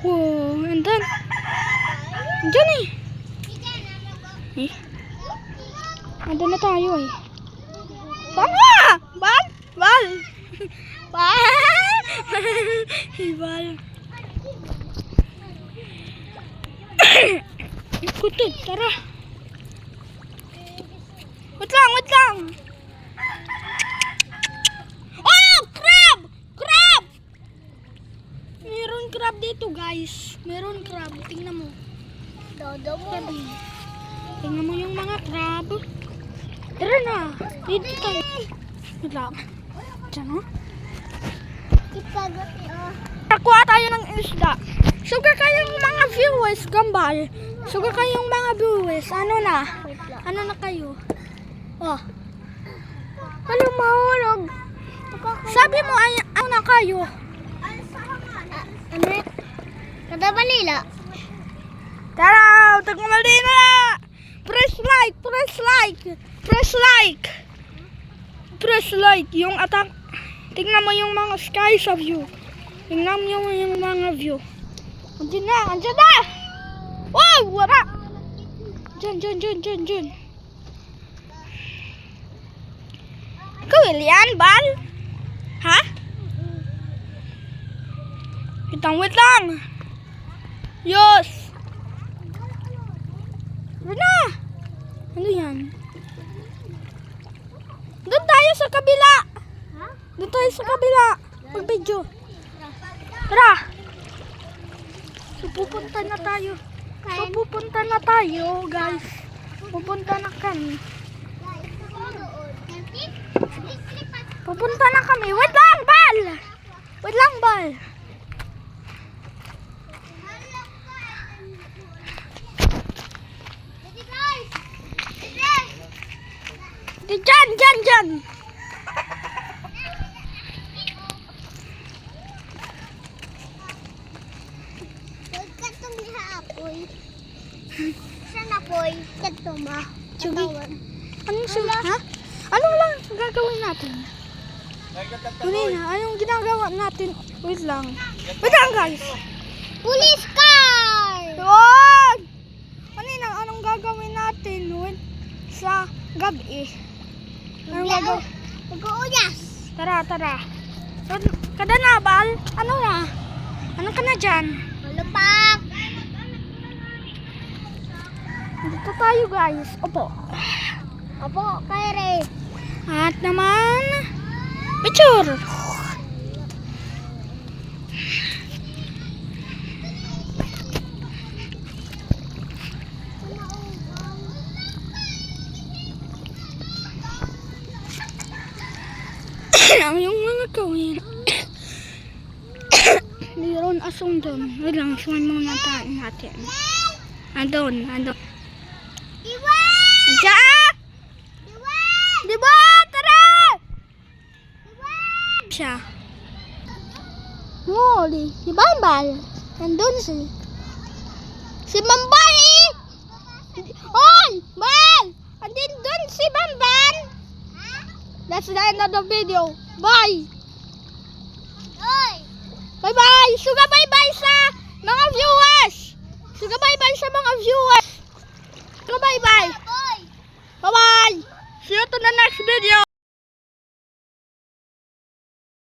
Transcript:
Oh, and then, dyan eh. Eh? Andun na tayo eh. Saan nga? Bal? Bal? Bal? Bal. Kutod, tara. Wait lang, wait lang. Oh, crab! Crab! Meron crab dito, guys. Meron crab. Tingnan mo. Dodo mo. Tingnan mo yung mga crab. Tara na. Dito tayo. Wait lang. Diyan, oh. Nakuha tayo ng isda. Suga kayong mga viewers, gambal. Suga kayong mga viewers. Ano na? Ano na kayo? Oh. Ano mahulog? Sabi mo, ano na kayo? Ano? Kada balila. Tara, tagmali na! Press like, press like, press like. Press like, yung attack. Tingnan mo yung mga sky sa view. Tingnan mo yung mga view. Andiyan na, andiyan na! Wow, wala! Diyan. Ikaw, Elian, Bal? Ha? Wait lang. Yes! Ano? Ano yan? Doon tayo sa kabila. Ha? Doon tayo sa kabila. Mag-video. Tara. So, pupunta na tayo. Guys. Pupunta na kami. Pupunta na kami. Wait lang, Bal! Wait lang, Bal. Diyan. Sige. Anong sila? Ha? Ano lang gagawin natin? Anong ginagawa natin? Wait lang, guys. Police car! Yun! Anong gagawin natin? Wait, sa gabi. Anong gagawin? Mag-uuyas. Tara. Kada na, Bal? Ano na? Ano ka na dyan? Malupak. Dito tayo, guys. Opo, Kere. At naman, picture. Yung mga gawin. Mayroon asong doon. Wait lang, suman muna tayo natin. Andun. Iwan! Andiyan! Diba? Tara! Siya. Huli. Si Bambal. Nandun si Bambal eh! Hoy! Bal! Andin dun si Bambal! That's the end of the video. Bye! Bye-bye! Suga bye-bye sa mga viewers! Suga bye-bye sa mga viewers! Suga bye-bye! Bye-bye! See you to the next video!